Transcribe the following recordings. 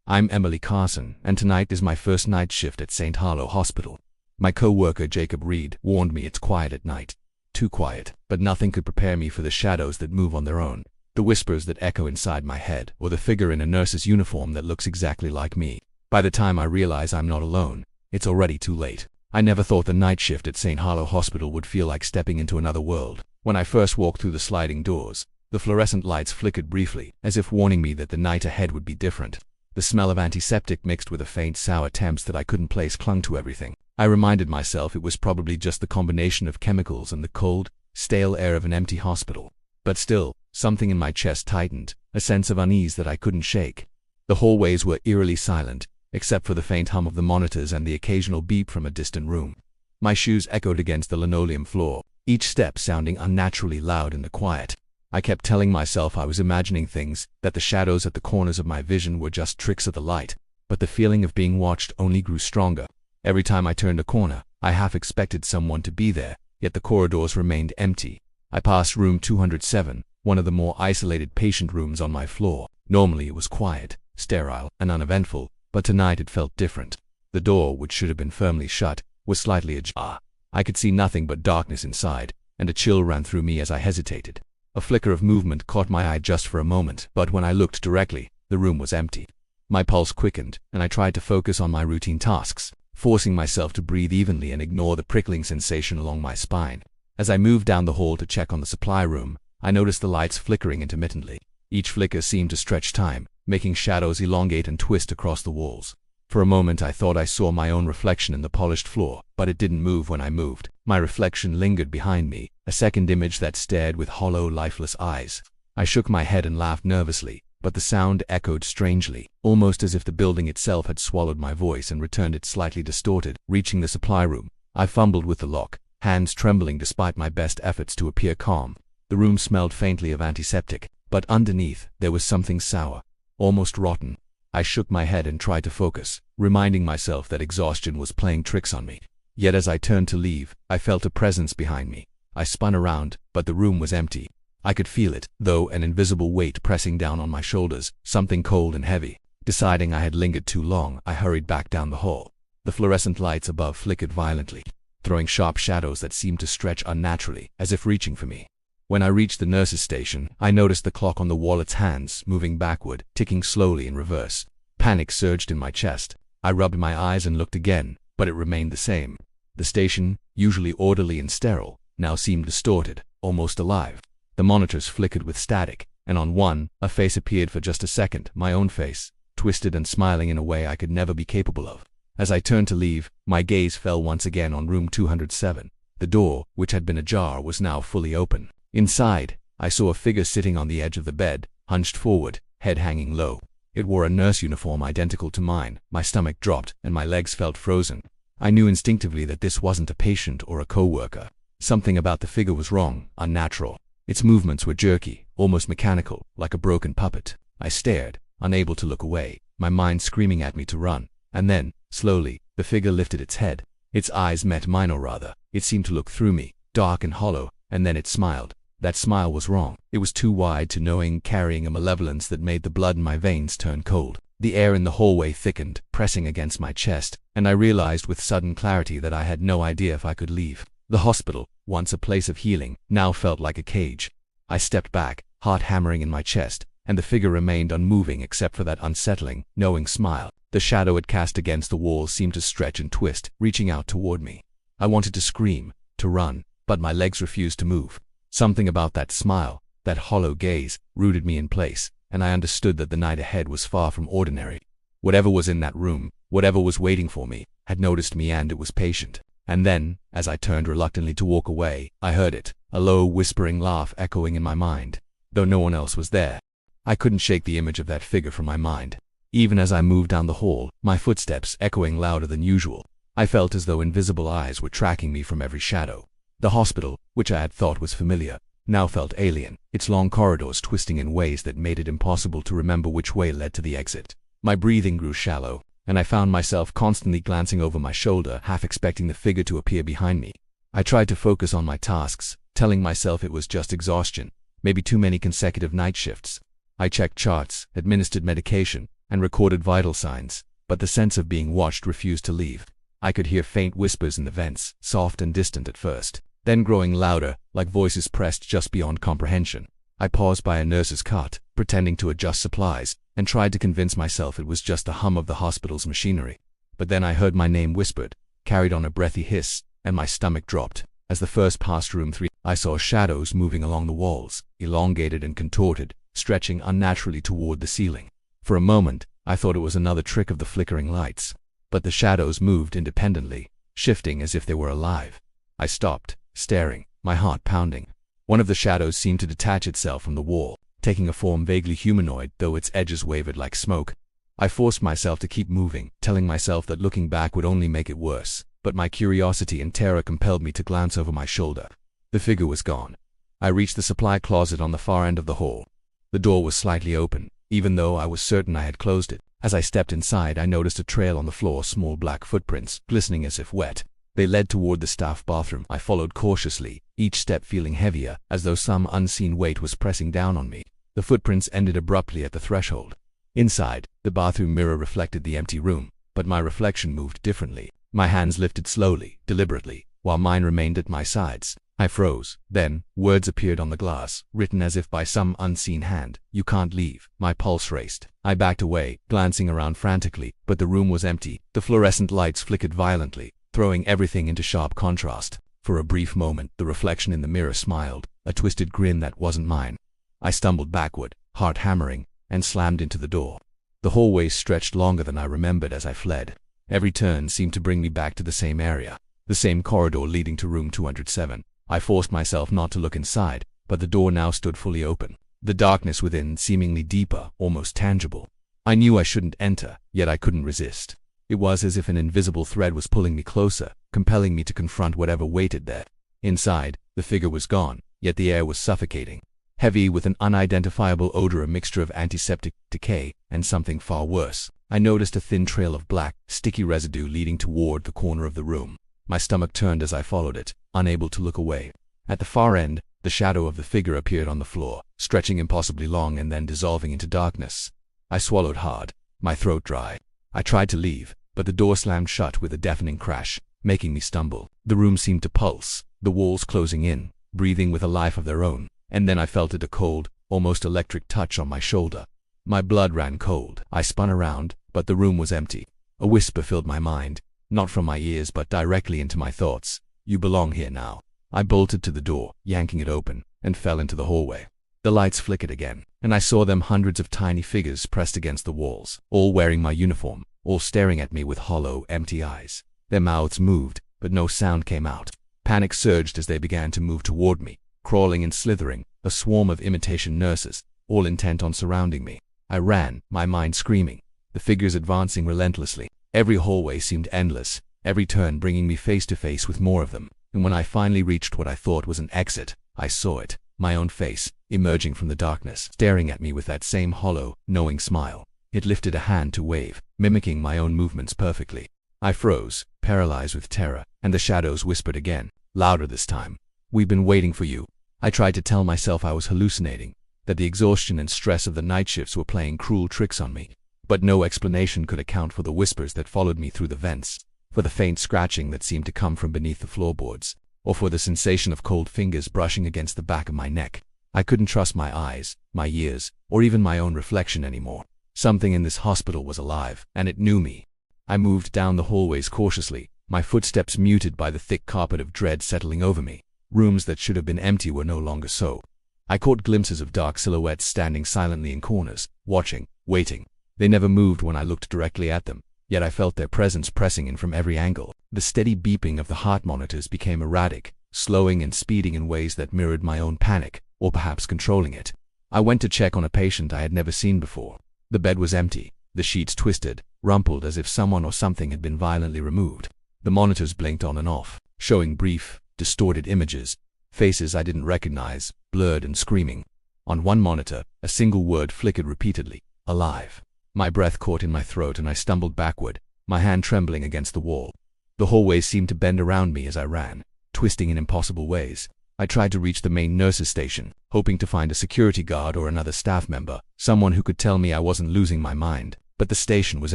I'm Emily Carson, and tonight is my first night shift at St. Harlow Hospital. My co-worker Jacob Reed warned me it's quiet at night. Too quiet, but nothing could prepare me for the shadows that move on their own, the whispers that echo inside my head, or the figure in a nurse's uniform that looks exactly like me. By the time I realize I'm not alone, it's already too late. I never thought the night shift at St. Harlow Hospital would feel like stepping into another world. When I first walked through the sliding doors, the fluorescent lights flickered briefly, as if warning me that the night ahead would be different. The smell of antiseptic mixed with a faint sour temps that I couldn't place clung to everything. I reminded myself it was probably just the combination of chemicals and the cold, stale air of an empty hospital. But still, something in my chest tightened, a sense of unease that I couldn't shake. The hallways were eerily silent, except for the faint hum of the monitors and the occasional beep from a distant room. My shoes echoed against the linoleum floor, each step sounding unnaturally loud in the quiet. I kept telling myself I was imagining things, that the shadows at the corners of my vision were just tricks of the light, but the feeling of being watched only grew stronger. Every time I turned a corner, I half expected someone to be there, yet the corridors remained empty. I passed room 207, one of the more isolated patient rooms on my floor. Normally it was quiet, sterile, and uneventful, but tonight it felt different. The door, which should have been firmly shut, was slightly ajar. I could see nothing but darkness inside, and a chill ran through me as I hesitated. A flicker of movement caught my eye just for a moment, but when I looked directly, the room was empty. My pulse quickened, and I tried to focus on my routine tasks, forcing myself to breathe evenly and ignore the prickling sensation along my spine. As I moved down the hall to check on the supply room, I noticed the lights flickering intermittently. Each flicker seemed to stretch time, making shadows elongate and twist across the walls. For a moment I thought I saw my own reflection in the polished floor, but it didn't move when I moved. My reflection lingered behind me, a second image that stared with hollow, lifeless eyes. I shook my head and laughed nervously, but the sound echoed strangely, almost as if the building itself had swallowed my voice and returned it slightly distorted. Reaching the supply room, I fumbled with the lock, hands trembling despite my best efforts to appear calm. The room smelled faintly of antiseptic, but underneath there was something sour, almost rotten. I shook my head and tried to focus, reminding myself that exhaustion was playing tricks on me. Yet as I turned to leave, I felt a presence behind me. I spun around, but the room was empty. I could feel it, though, an invisible weight pressing down on my shoulders, something cold and heavy. Deciding I had lingered too long, I hurried back down the hall. The fluorescent lights above flickered violently, throwing sharp shadows that seemed to stretch unnaturally, as if reaching for me. When I reached the nurse's station, I noticed the clock on the wall, its hands moving backward, ticking slowly in reverse. Panic surged in my chest. I rubbed my eyes and looked again, but it remained the same. The station, usually orderly and sterile, now seemed distorted, almost alive. The monitors flickered with static, and on one, a face appeared for just a second, my own face, twisted and smiling in a way I could never be capable of. As I turned to leave, my gaze fell once again on room 207. The door, which had been ajar, was now fully open. Inside, I saw a figure sitting on the edge of the bed, hunched forward, head hanging low. It wore a nurse uniform identical to mine. My stomach dropped, and my legs felt frozen. I knew instinctively that this wasn't a patient or a co-worker. Something about the figure was wrong, unnatural. Its movements were jerky, almost mechanical, like a broken puppet. I stared, unable to look away, my mind screaming at me to run. And then, slowly, the figure lifted its head. Its eyes met mine, or rather, it seemed to look through me, dark and hollow, and then it smiled. That smile was wrong. It was too wide, too knowing, carrying a malevolence that made the blood in my veins turn cold. The air in the hallway thickened, pressing against my chest, and I realized with sudden clarity that I had no idea if I could leave. The hospital, once a place of healing, now felt like a cage. I stepped back, heart hammering in my chest, and the figure remained unmoving except for that unsettling, knowing smile. The shadow it cast against the wall seemed to stretch and twist, reaching out toward me. I wanted to scream, to run, but my legs refused to move. Something about that smile, that hollow gaze, rooted me in place, and I understood that the night ahead was far from ordinary. Whatever was in that room, whatever was waiting for me, had noticed me, and it was patient. And then, as I turned reluctantly to walk away, I heard it, a low, whispering laugh echoing in my mind, though no one else was there. I couldn't shake the image of that figure from my mind. Even as I moved down the hall, my footsteps echoing louder than usual, I felt as though invisible eyes were tracking me from every shadow. The hospital, which I had thought was familiar, now felt alien, its long corridors twisting in ways that made it impossible to remember which way led to the exit. My breathing grew shallow, and I found myself constantly glancing over my shoulder, half expecting the figure to appear behind me. I tried to focus on my tasks, telling myself it was just exhaustion, maybe too many consecutive night shifts. I checked charts, administered medication, and recorded vital signs, but the sense of being watched refused to leave. I could hear faint whispers in the vents, soft and distant at first, then growing louder, like voices pressed just beyond comprehension. I paused by a nurse's cot, pretending to adjust supplies, and tried to convince myself it was just the hum of the hospital's machinery. But then I heard my name whispered, carried on a breathy hiss, and my stomach dropped. As the first passed room 3, I saw shadows moving along the walls, elongated and contorted, stretching unnaturally toward the ceiling. For a moment, I thought it was another trick of the flickering lights. But the shadows moved independently, shifting as if they were alive. I stopped, staring, my heart pounding. One of the shadows seemed to detach itself from the wall, taking a form vaguely humanoid, though its edges wavered like smoke. I forced myself to keep moving, telling myself that looking back would only make it worse, but my curiosity and terror compelled me to glance over my shoulder. The figure was gone. I reached the supply closet on the far end of the hall. The door was slightly open, even though I was certain I had closed it. As I stepped inside, I noticed a trail on the floor, small black footprints, glistening as if wet. They led toward the staff bathroom. I followed cautiously, each step feeling heavier, as though some unseen weight was pressing down on me. The footprints ended abruptly at the threshold. Inside, the bathroom mirror reflected the empty room, but my reflection moved differently. My hands lifted slowly, deliberately, while mine remained at my sides. I froze. Then, words appeared on the glass, written as if by some unseen hand. "You can't leave." My pulse raced. I backed away, glancing around frantically, but the room was empty. The fluorescent lights flickered violently, throwing everything into sharp contrast. For a brief moment, the reflection in the mirror smiled, a twisted grin that wasn't mine. I stumbled backward, heart hammering, and slammed into the door. The hallway stretched longer than I remembered as I fled. Every turn seemed to bring me back to the same area, the same corridor leading to room 207. I forced myself not to look inside, but the door now stood fully open. The darkness within seemingly deeper, almost tangible. I knew I shouldn't enter, yet I couldn't resist. It was as if an invisible thread was pulling me closer, compelling me to confront whatever waited there. Inside, the figure was gone, yet the air was suffocating. Heavy with an unidentifiable odor, a mixture of antiseptic, decay, and something far worse. I noticed a thin trail of black, sticky residue leading toward the corner of the room. My stomach turned as I followed it, unable to look away. At the far end, the shadow of the figure appeared on the floor, stretching impossibly long and then dissolving into darkness. I swallowed hard, my throat dry. I tried to leave, but the door slammed shut with a deafening crash, making me stumble. The room seemed to pulse, the walls closing in, breathing with a life of their own. And then I felt a cold, almost electric touch on my shoulder. My blood ran cold. I spun around, but the room was empty. A whisper filled my mind, not from my ears but directly into my thoughts. "You belong here now." I bolted to the door, yanking it open, and fell into the hallway. The lights flickered again, and I saw them, hundreds of tiny figures pressed against the walls, all wearing my uniform, all staring at me with hollow, empty eyes. Their mouths moved, but no sound came out. Panic surged as they began to move toward me, crawling and slithering, a swarm of imitation nurses, all intent on surrounding me. I ran, my mind screaming, the figures advancing relentlessly. Every hallway seemed endless, every turn bringing me face to face with more of them. And when I finally reached what I thought was an exit, I saw it, my own face, emerging from the darkness, staring at me with that same hollow, knowing smile. It lifted a hand to wave, mimicking my own movements perfectly. I froze, paralyzed with terror, and the shadows whispered again, louder this time. "We've been waiting for you." I tried to tell myself I was hallucinating, that the exhaustion and stress of the night shifts were playing cruel tricks on me. But no explanation could account for the whispers that followed me through the vents, for the faint scratching that seemed to come from beneath the floorboards, or for the sensation of cold fingers brushing against the back of my neck. I couldn't trust my eyes, my ears, or even my own reflection anymore. Something in this hospital was alive, and it knew me. I moved down the hallways cautiously, my footsteps muted by the thick carpet of dread settling over me. Rooms that should have been empty were no longer so. I caught glimpses of dark silhouettes standing silently in corners, watching, waiting. They never moved when I looked directly at them, yet I felt their presence pressing in from every angle. The steady beeping of the heart monitors became erratic, slowing and speeding in ways that mirrored my own panic, or perhaps controlling it. I went to check on a patient I had never seen before. The bed was empty, the sheets twisted, rumpled as if someone or something had been violently removed. The monitors blinked on and off, showing brief, distorted images, faces I didn't recognize, blurred and screaming. On one monitor, a single word flickered repeatedly, "Alive." My breath caught in my throat and I stumbled backward, my hand trembling against the wall. The hallway seemed to bend around me as I ran, twisting in impossible ways. I tried to reach the main nurses' station, hoping to find a security guard or another staff member, someone who could tell me I wasn't losing my mind. But the station was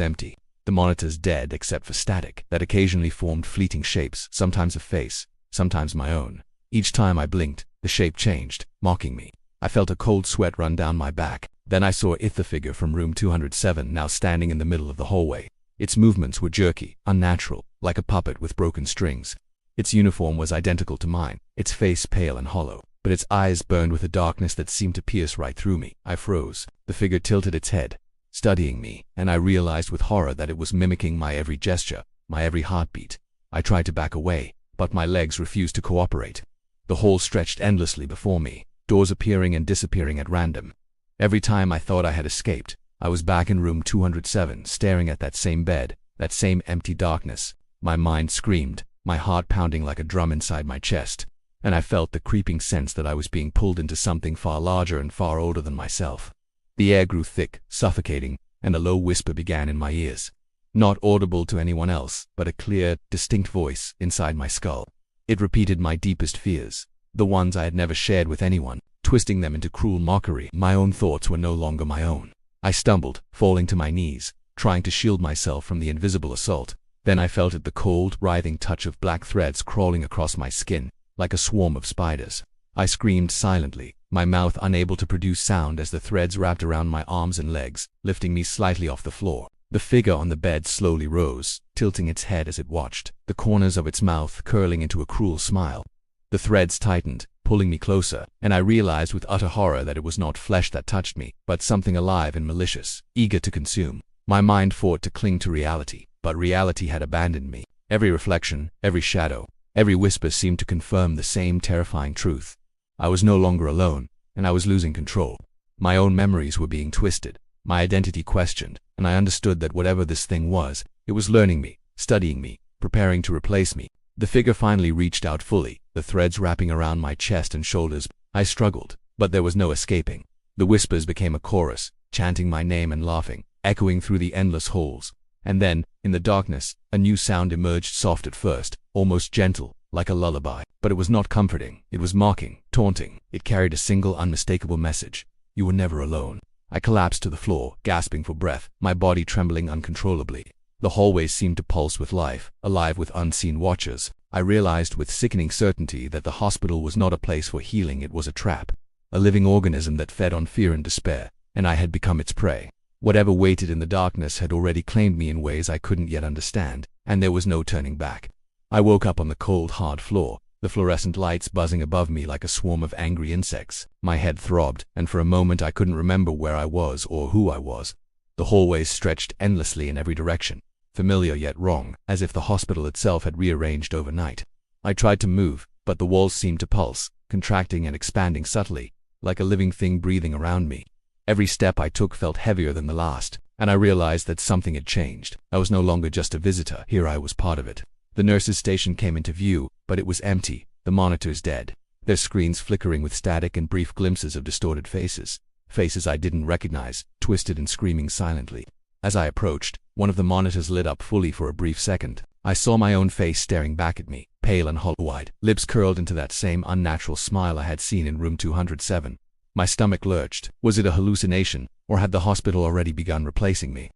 empty. The monitors dead except for static that occasionally formed fleeting shapes, sometimes a face, sometimes my own. Each time I blinked, the shape changed, mocking me. I felt a cold sweat run down my back. Then I saw the figure from room 207 now standing in the middle of the hallway. Its movements were jerky, unnatural, like a puppet with broken strings. Its uniform was identical to mine, its face pale and hollow, but its eyes burned with a darkness that seemed to pierce right through me. I froze. The figure tilted its head, studying me, and I realized with horror that it was mimicking my every gesture, my every heartbeat. I tried to back away, but my legs refused to cooperate. The hall stretched endlessly before me, doors appearing and disappearing at random. Every time I thought I had escaped, I was back in room 207, staring at that same bed, that same empty darkness. My mind screamed, my heart pounding like a drum inside my chest, and I felt the creeping sense that I was being pulled into something far larger and far older than myself. The air grew thick, suffocating, and a low whisper began in my ears. Not audible to anyone else, but a clear, distinct voice inside my skull. It repeated my deepest fears, the ones I had never shared with anyone, twisting them into cruel mockery. My own thoughts were no longer my own. I stumbled, falling to my knees, trying to shield myself from the invisible assault. Then I felt the cold, writhing touch of black threads crawling across my skin, like a swarm of spiders. I screamed silently, my mouth unable to produce sound as the threads wrapped around my arms and legs, lifting me slightly off the floor. The figure on the bed slowly rose, tilting its head as it watched, the corners of its mouth curling into a cruel smile. The threads tightened, pulling me closer, and I realized with utter horror that it was not flesh that touched me, but something alive and malicious, eager to consume. My mind fought to cling to reality, but reality had abandoned me. Every reflection, every shadow, every whisper seemed to confirm the same terrifying truth. I was no longer alone, and I was losing control. My own memories were being twisted, my identity questioned, and I understood that whatever this thing was, it was learning me, studying me, preparing to replace me. The figure finally reached out fully, the threads wrapping around my chest and shoulders. I struggled, but there was no escaping. The whispers became a chorus, chanting my name and laughing, echoing through the endless halls. And then, in the darkness, a new sound emerged, soft at first, almost gentle, like a lullaby. But it was not comforting. It was mocking, taunting. It carried a single unmistakable message. You were never alone. I collapsed to the floor, gasping for breath, my body trembling uncontrollably. The hallways seemed to pulse with life, alive with unseen watchers. I realized with sickening certainty that the hospital was not a place for healing, it was a trap. A living organism that fed on fear and despair, and I had become its prey. Whatever waited in the darkness had already claimed me in ways I couldn't yet understand, and there was no turning back. I woke up on the cold, hard floor, the fluorescent lights buzzing above me like a swarm of angry insects. My head throbbed, and for a moment I couldn't remember where I was or who I was. The hallways stretched endlessly in every direction, familiar yet wrong, as if the hospital itself had rearranged overnight. I tried to move, but the walls seemed to pulse, contracting and expanding subtly, like a living thing breathing around me. Every step I took felt heavier than the last, and I realized that something had changed. I was no longer just a visitor, here I was part of it. The nurses' station came into view, but it was empty, the monitors dead, their screens flickering with static and brief glimpses of distorted faces. Faces I didn't recognize, twisted and screaming silently. As I approached, one of the monitors lit up fully for a brief second. I saw my own face staring back at me, pale and hollow-eyed, lips curled into that same unnatural smile I had seen in room 207. My stomach lurched. Was it a hallucination, or had the hospital already begun replacing me?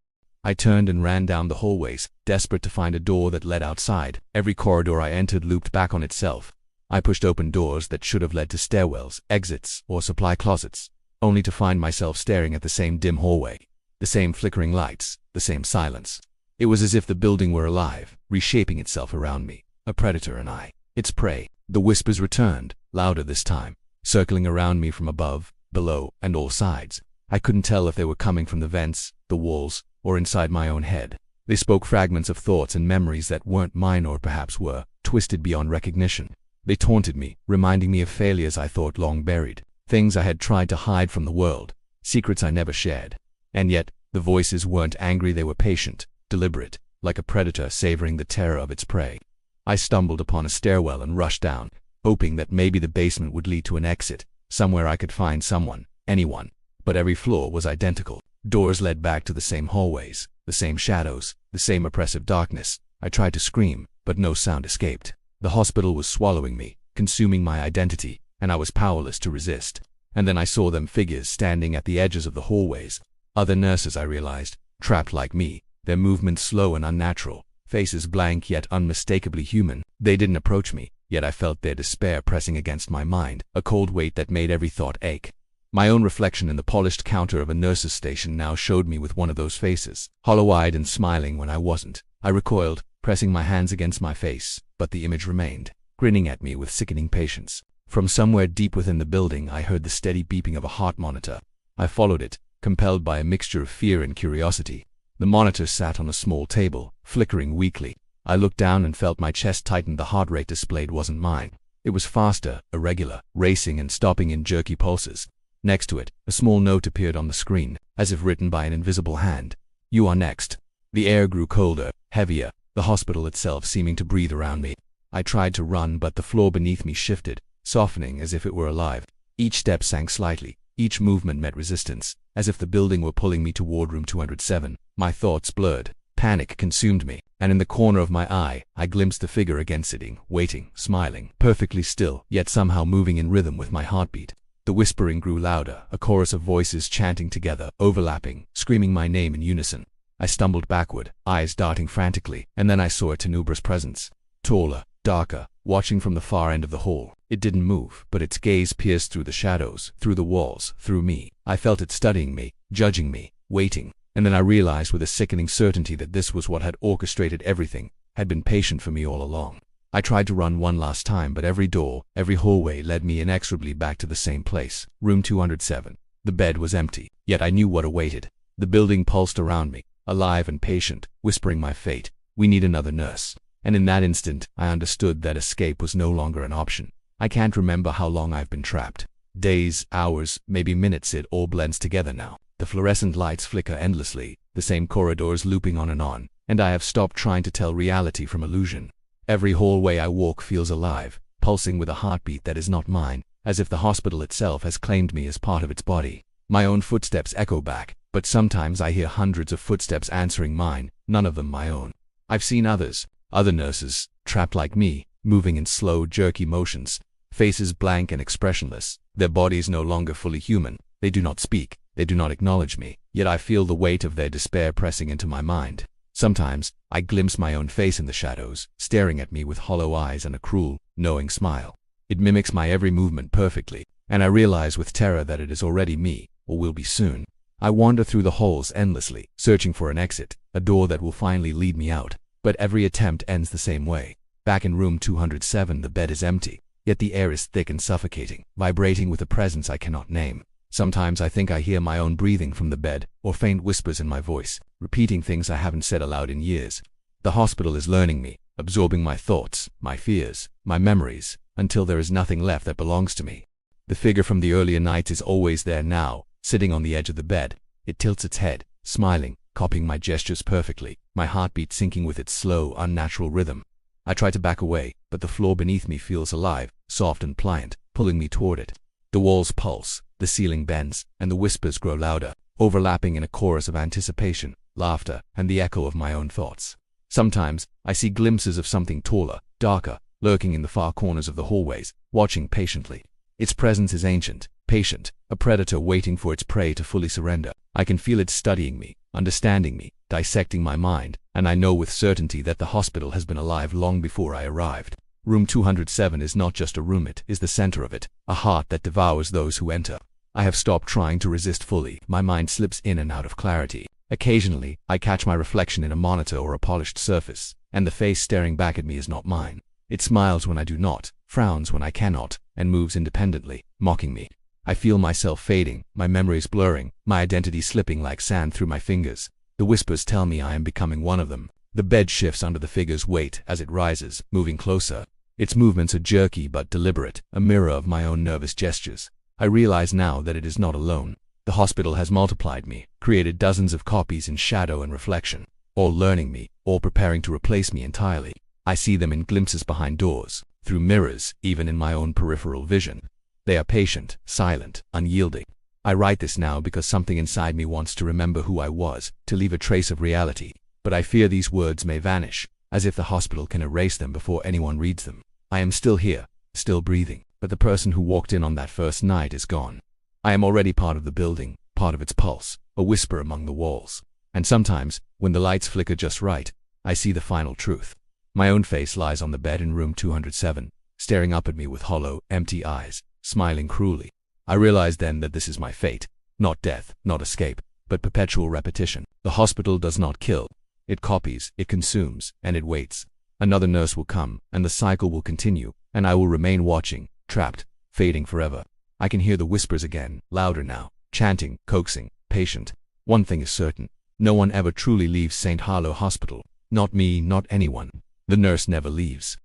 I turned and ran down the hallways, desperate to find a door that led outside. Every corridor I entered looped back on itself. I pushed open doors that should have led to stairwells, exits, or supply closets, only to find myself staring at the same dim hallway, the same flickering lights, the same silence. It was as if the building were alive, reshaping itself around me, a predator and I, its prey. The whispers returned, louder this time, circling around me from above, below, and all sides. I couldn't tell if they were coming from the vents, the walls, or inside my own head. They spoke fragments of thoughts and memories that weren't mine or perhaps were, twisted beyond recognition. They taunted me, reminding me of failures I thought long buried, things I had tried to hide from the world, secrets I never shared. And yet, the voices weren't angry, they were patient, deliberate, like a predator savoring the terror of its prey. I stumbled upon a stairwell and rushed down, hoping that maybe the basement would lead to an exit, somewhere I could find someone, anyone. But every floor was identical. Doors led back to the same hallways, the same shadows, the same oppressive darkness. I tried to scream, but no sound escaped. The hospital was swallowing me, consuming my identity, and I was powerless to resist. And then I saw them, figures standing at the edges of the hallways. Other nurses, I realized, trapped like me, their movements slow and unnatural, faces blank yet unmistakably human. They didn't approach me, yet I felt their despair pressing against my mind, a cold weight that made every thought ache. My own reflection in the polished counter of a nurse's station now showed me with one of those faces, hollow-eyed and smiling when I wasn't. I recoiled, pressing my hands against my face, but the image remained, grinning at me with sickening patience. From somewhere deep within the building, I heard the steady beeping of a heart monitor. I followed it, compelled by a mixture of fear and curiosity. The monitor sat on a small table, flickering weakly. I looked down and felt my chest tighten. The heart rate displayed wasn't mine. It was faster, irregular, racing and stopping in jerky pulses. Next to it, a small note appeared on the screen, as if written by an invisible hand. "You are next." The air grew colder, heavier, the hospital itself seeming to breathe around me. I tried to run, but the floor beneath me shifted, softening as if it were alive. Each step sank slightly, each movement met resistance, as if the building were pulling me toward room 207. My thoughts blurred. Panic consumed me, and in the corner of my eye, I glimpsed the figure again sitting, waiting, smiling, perfectly still, yet somehow moving in rhythm with my heartbeat. The whispering grew louder, a chorus of voices chanting together, overlapping, screaming my name in unison. I stumbled backward, eyes darting frantically, and then I saw a tenebrous presence. Taller, darker, watching from the far end of the hall. It didn't move, but its gaze pierced through the shadows, through the walls, through me. I felt it studying me, judging me, waiting. And then I realized with a sickening certainty that this was what had orchestrated everything, had been patient for me all along. I tried to run one last time, but every door, every hallway led me inexorably back to the same place, room 207. The bed was empty, yet I knew what awaited. The building pulsed around me, alive and patient, whispering my fate. "We need another nurse." And in that instant, I understood that escape was no longer an option. I can't remember how long I've been trapped. Days, hours, maybe minutes. It all blends together now. The fluorescent lights flicker endlessly, the same corridors looping on, and I have stopped trying to tell reality from illusion. Every hallway I walk feels alive, pulsing with a heartbeat that is not mine, as if the hospital itself has claimed me as part of its body. My own footsteps echo back, but sometimes I hear hundreds of footsteps answering mine, none of them my own. I've seen others, other nurses, trapped like me, moving in slow, jerky motions, faces blank and expressionless, their bodies no longer fully human. They do not speak, they do not acknowledge me, yet I feel the weight of their despair pressing into my mind. Sometimes, I glimpse my own face in the shadows, staring at me with hollow eyes and a cruel, knowing smile. It mimics my every movement perfectly, and I realize with terror that it is already me, or will be soon. I wander through the halls endlessly, searching for an exit, a door that will finally lead me out, but every attempt ends the same way. Back in room 207, the bed is empty, yet the air is thick and suffocating, vibrating with a presence I cannot name. Sometimes I think I hear my own breathing from the bed, or faint whispers in my voice, repeating things I haven't said aloud in years. The hospital is learning me, absorbing my thoughts, my fears, my memories, until there is nothing left that belongs to me. The figure from the earlier nights is always there now, sitting on the edge of the bed. It tilts its head, smiling, copying my gestures perfectly, my heartbeat syncing with its slow, unnatural rhythm. I try to back away, but the floor beneath me feels alive, soft and pliant, pulling me toward it. The walls pulse, the ceiling bends, and the whispers grow louder, overlapping in a chorus of anticipation, laughter, and the echo of my own thoughts. Sometimes, I see glimpses of something taller, darker, lurking in the far corners of the hallways, watching patiently. Its presence is ancient, patient, a predator waiting for its prey to fully surrender. I can feel it studying me, understanding me, dissecting my mind, and I know with certainty that the hospital has been alive long before I arrived. Room 207 is not just a room, it is the center of it, a heart that devours those who enter. I have stopped trying to resist fully. My mind slips in and out of clarity. Occasionally, I catch my reflection in a monitor or a polished surface, and the face staring back at me is not mine. It smiles when I do not, frowns when I cannot, and moves independently, mocking me. I feel myself fading, my memories blurring, my identity slipping like sand through my fingers. The whispers tell me I am becoming one of them. The bed shifts under the figure's weight as it rises, moving closer. Its movements are jerky but deliberate, a mirror of my own nervous gestures. I realize now that it is not alone. The hospital has multiplied me, created dozens of copies in shadow and reflection, all learning me, all preparing to replace me entirely. I see them in glimpses behind doors, through mirrors, even in my own peripheral vision. They are patient, silent, unyielding. I write this now because something inside me wants to remember who I was, to leave a trace of reality. But I fear these words may vanish, as if the hospital can erase them before anyone reads them. I am still here, still breathing, but the person who walked in on that first night is gone. I am already part of the building, part of its pulse, a whisper among the walls. And sometimes, when the lights flicker just right, I see the final truth. My own face lies on the bed in room 207, staring up at me with hollow, empty eyes, smiling cruelly. I realize then that this is my fate. Not death, not escape, but perpetual repetition. The hospital does not kill. It copies, it consumes, and it waits. Another nurse will come, and the cycle will continue, and I will remain watching, trapped, fading forever. I can hear the whispers again, louder now, chanting, coaxing, patient. One thing is certain. No one ever truly leaves St. Harlow Hospital. Not me, not anyone. The nurse never leaves.